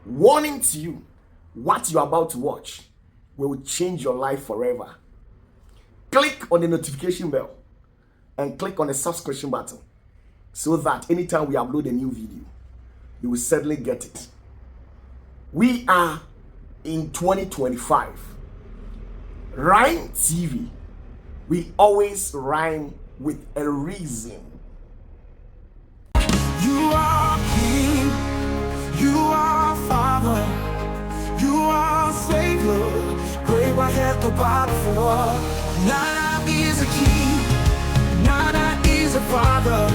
Warning to you, what you're about to watch will change your life forever. Click on the notification bell and click on the subscription button so that anytime we upload a new video, you will certainly get it. We are in 2025. Rime TV. We always rhyme with a reason. You are King, you are Father, you are Favour, great white Opatafuor. Nana is a King, Nana is a Father,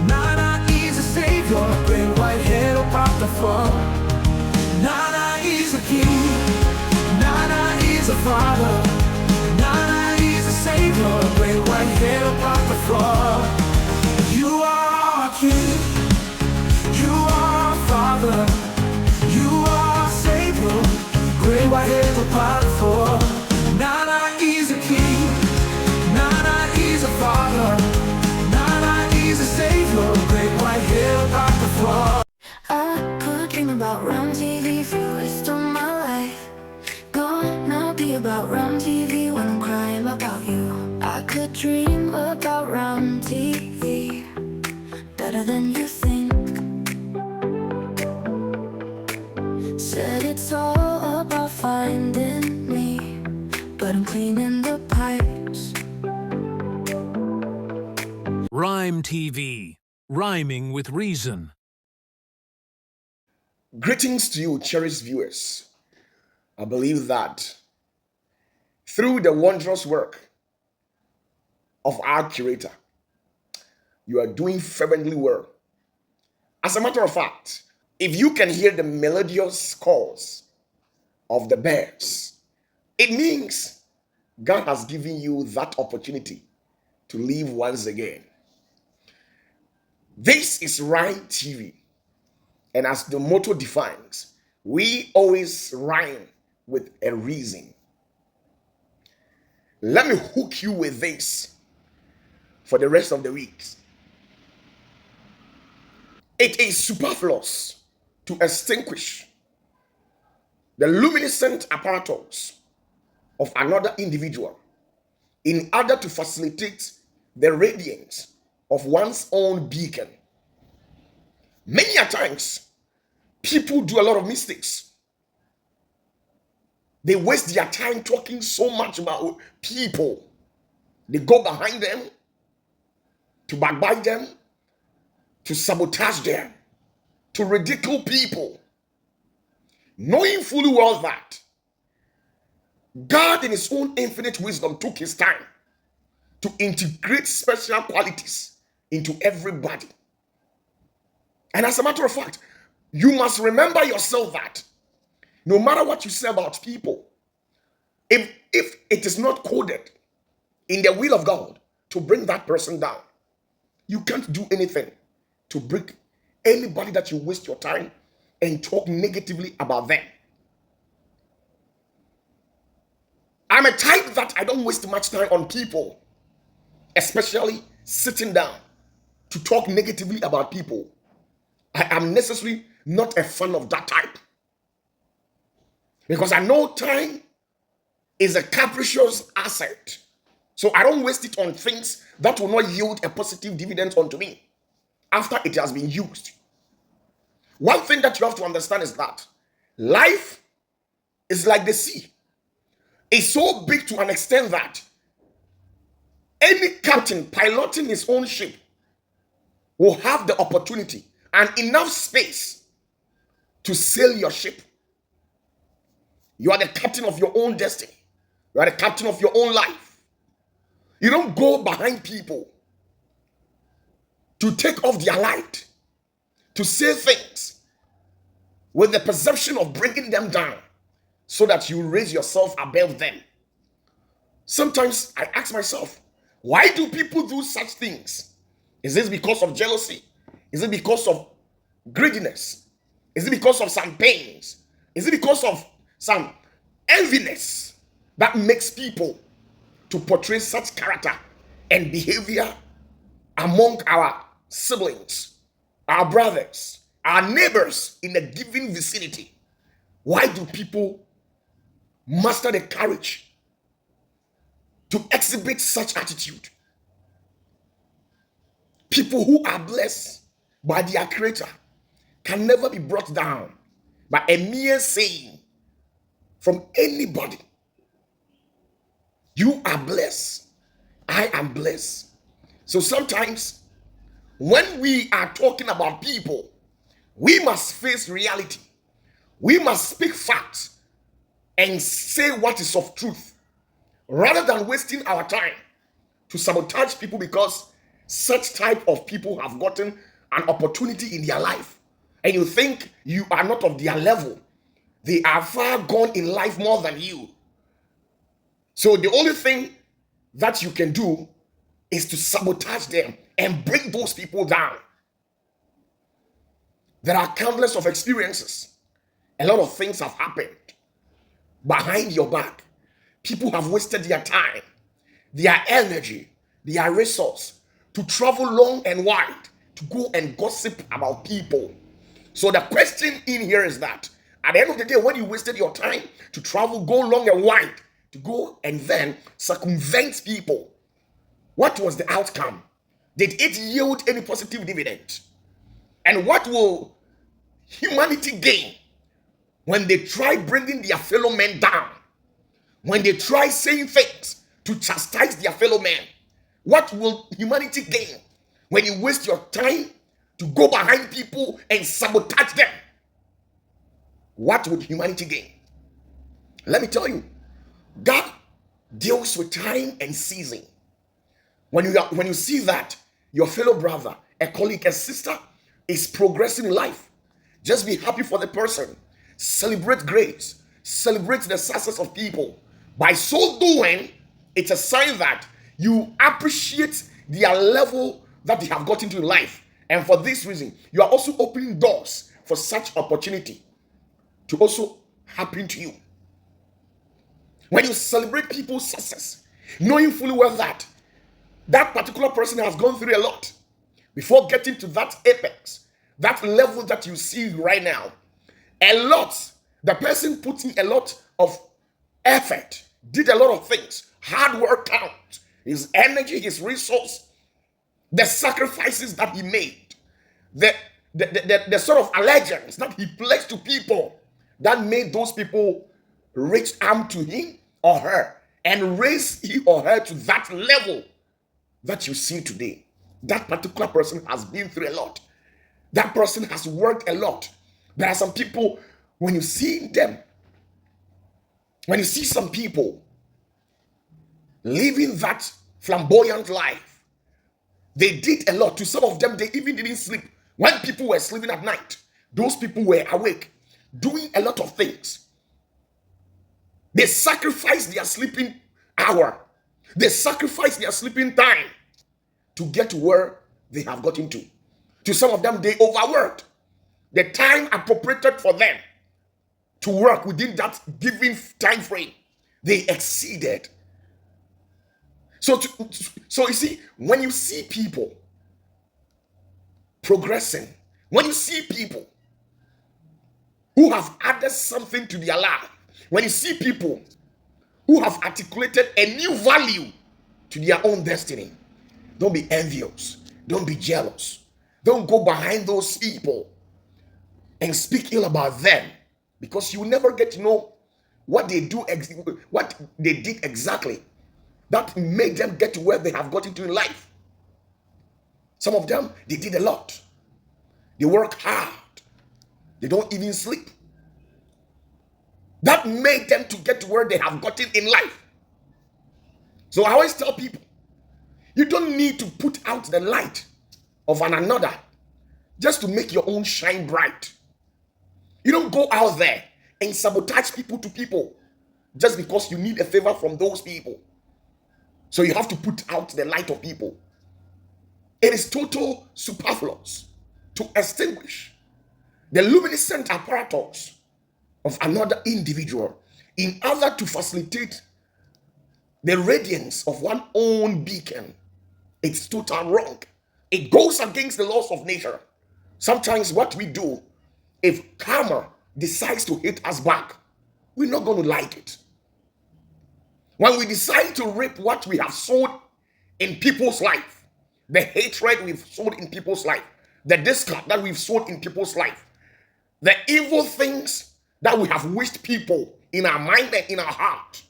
Nana is a Savior, great white Opatafuor. Nana is a King, Nana is a Father, Nana is a Savior, great white Opatafuor. You are King, you are Father, you are Savior, great white Opatafuor. Nana is a King, Nana is a Father, Nana is a Savior, great white Opatafuor. I could dream about Rime TV for the rest of my life. Gonna be about Rime TV when I'm crying about you. I could dream about Rime TV, better than you think. Said it's all about finding me, but I'm cleaning the pipes. Rime TV, rhyming with reason. Greetings to you, cherished viewers. I believe that through the wondrous work of our curator, you are doing fervently well. As a matter of fact, if you can hear the melodious calls of the birds, it means God has given you that opportunity to live once again. This is Rime TV, and as the motto defines, we always rhyme with a reason. Let me hook you with this for the rest of the week. It is superfluous to extinguish the luminescent apparatus of another individual in order to facilitate the radiance of one's own beacon. Many a times, people do a lot of mistakes. They waste their time talking so much about people. They go behind them to backbite them, to sabotage them, to ridicule people, knowing fully well that God in his own infinite wisdom took his time to integrate special qualities into everybody. And as a matter of fact, you must remember yourself that no matter what you say about people, if it is not coded in the will of God to bring that person down, you can't do anything to bring anybody that you waste your time and talk negatively about them. I'm a type that I don't waste much time on people, especially sitting down to talk negatively about people. I am necessarily not a fan of that type, because I know time is a capricious asset. So I don't waste it on things that will not yield a positive dividend unto me after it has been used. One thing that you have to understand is that life is like the sea. It's so big to an extent that any captain piloting his own ship will have the opportunity and enough space to sail your ship. You are the captain of your own destiny. You are the captain of your own life. You don't go behind people to take off their light, to say things with the perception of bringing them down so that you raise yourself above them. Sometimes I ask myself, why do people do such things? Is this because of jealousy? Is it because of greediness? Is it because of some pains? Is it because of some enviness that makes people to portray such character and behavior among our siblings, our brothers, our neighbors in a given vicinity? Why do people muster the courage to exhibit such attitude? People who are blessed by their creator can never be brought down by a mere saying from anybody. You are blessed. I am blessed. So sometimes when we are talking about people, we must face reality. We must speak facts and say what is of truth rather than wasting our time to sabotage people because such type of people have gotten an opportunity in their life and you think you are not of their level. They are far gone in life more than you. So the only thing that you can do is to sabotage them and bring those people down. There are countless of experiences. A lot of things have happened behind your back. People have wasted their time, their energy, their resource to travel long and wide to go and gossip about people. So the question in here is that at the end of the day, when you wasted your time to travel, go long and wide to go and then circumvent people, what was the outcome? Did it yield any positive dividend? And what will humanity gain when they try bringing their fellow men down? When they try saying things to chastise their fellow men? What will humanity gain when you waste your time to go behind people and sabotage them? What would humanity gain? Let me tell you, God deals with time and season. When you see that your fellow brother, a colleague, a sister is progressing in life, just be happy for the person. Celebrate grace. Celebrate the success of people. By so doing, it's a sign that you appreciate their level that they have gotten to in life. And for this reason, you are also opening doors for such opportunity to also happen to you. When you celebrate people's success, knowing fully well that that particular person has gone through a lot before getting to that apex, that level that you see right now. A lot. The person put in a lot of effort, did a lot of things, hard work out, his energy, his resource, the sacrifices that he made, the sort of allegiance that he pledged to people that made those people reach out to him or her and raise he or her to that level that you see today. That particular person has been through a lot. That person has worked a lot. There are some people, when you see them, when you see some people living that flamboyant life, they did a lot. To some of them, they even didn't sleep. When people were sleeping at night, those people were awake, doing a lot of things. They sacrificed their sleeping hour. They sacrificed their sleeping time to get to where they have gotten to. To some of them, they overworked. The time appropriated for them to work within that given time frame, they exceeded. So you see, when you see people progressing, when you see people who have added something to their life, when you see people who have articulated a new value to their own destiny, don't be envious. Don't be jealous. Don't go behind those people and speak ill about them, because you will never get to know what they do, what they did exactly that made them get to where they have gotten to in life. Some of them, they did a lot. They work hard. They don't even sleep. That made them to get to where they have gotten in life. So I always tell people, you don't need to put out the light of another just to make your own shine bright. You don't go out there and sabotage people to people just because you need a favor from those people. So you have to put out the light of people. It is total superfluous to extinguish the luminescent apparatus of another individual in order to facilitate the radiance of one's own beacon. It's total wrong. It goes against the laws of nature. Sometimes what we do, if karma decides to hit us back, we're not going to like it. When we decide to reap what we have sowed in people's life, the hatred we've sowed in people's life, the discord that we've sowed in people's life, the evil things that we have wished people in our mind and in our heart,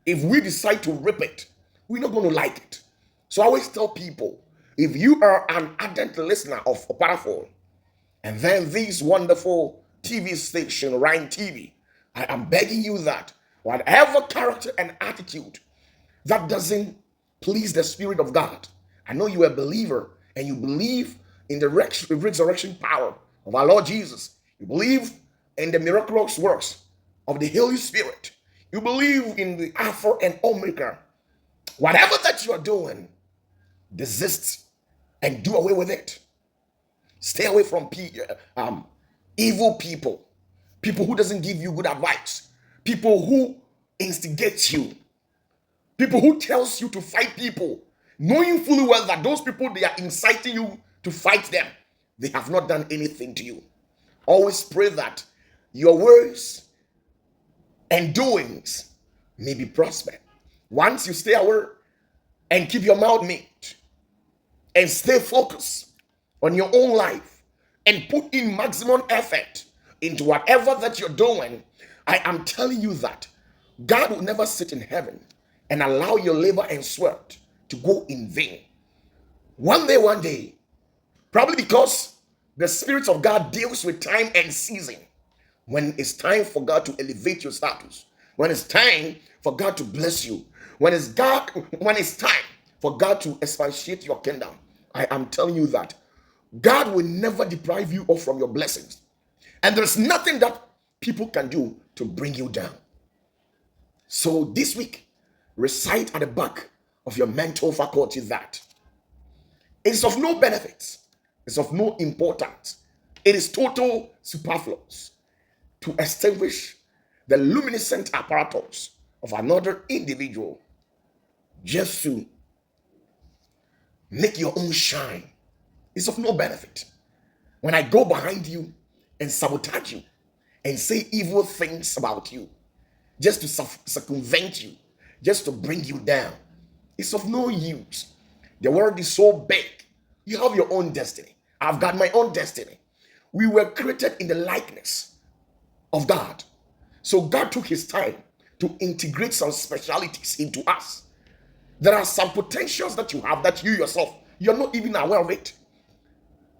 if we decide to reap it, we're not going to like it. So I always tell people, if you are an ardent listener of Opatafuor, and then this wonderful TV station, Rime TV, I am begging you that whatever character and attitude that doesn't please the Spirit of God, I know you're a believer and you believe in the resurrection power of our Lord Jesus. You believe in the miraculous works of the Holy Spirit. You believe in the Alpha and Omega. Whatever that you are doing, desist and do away with it. Stay away from evil people, people who doesn't give you good advice, people who instigate you, people who tells you to fight people, knowing fully well that those people, they are inciting you to fight them. They have not done anything to you. Always pray that your words and doings may be prospered. Once you stay away and keep your mouth mute and stay focused on your own life and put in maximum effort into whatever that you're doing, I am telling you that God will never sit in heaven and allow your labor and sweat to go in vain. One day, probably because the Spirit of God deals with time and season, when it's time for God to elevate your status, when it's time for God to bless you, when it's time for God to expatiate your kingdom, I am telling you that God will never deprive you of from your blessings. And there's nothing that people can do to bring you down. So this week, recite at the back of your mental faculty that it's of no benefit, it's of no importance, it is total superfluous to extinguish the luminescent apparatus of another individual just to make your own shine. It's of no benefit. When I go behind you and sabotage you and say evil things about you, just to circumvent you, just to bring you down, it's of no use. The world is so big. You have your own destiny. I've got my own destiny. We were created in the likeness of God. So God took his time to integrate some specialities into us. There are some potentials that you have that you yourself, you're not even aware of it.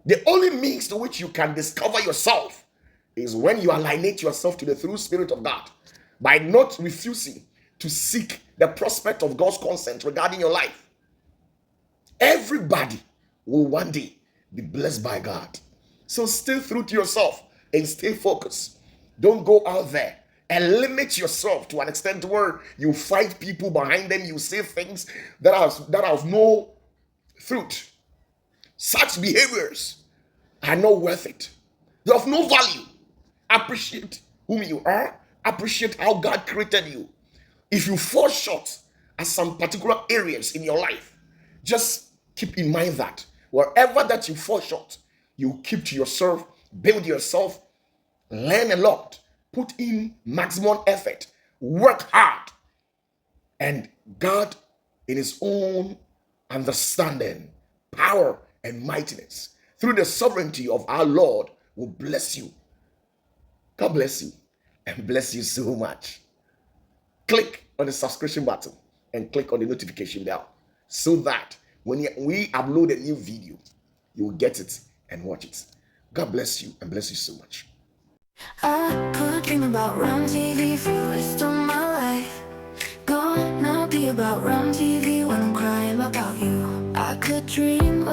The only means to which you can discover yourself is when you alienate yourself to the true Spirit of God by not refusing to seek the prospect of God's consent regarding your life. Everybody will one day be blessed by God. So stay true to yourself and stay focused. Don't go out there and limit yourself to an extent where you fight people behind them, you say things that are of no fruit. Such behaviors are not worth it. They're of no value. Appreciate whom you are. Appreciate how God created you. If you fall short at some particular areas in your life, just keep in mind that wherever that you fall short, you keep to yourself, build yourself, learn a lot, put in maximum effort, work hard, and God, in his own understanding, power, and mightiness, through the sovereignty of our Lord, will bless you. God bless you and bless you so much. Click on the subscription button and click on the notification bell so that when we upload a new video, you will get it and watch it. God bless you and bless you so much. I could dream about Rime TV for the rest of my life. Gonna be about Rime TV when I'm crying about you. I could dream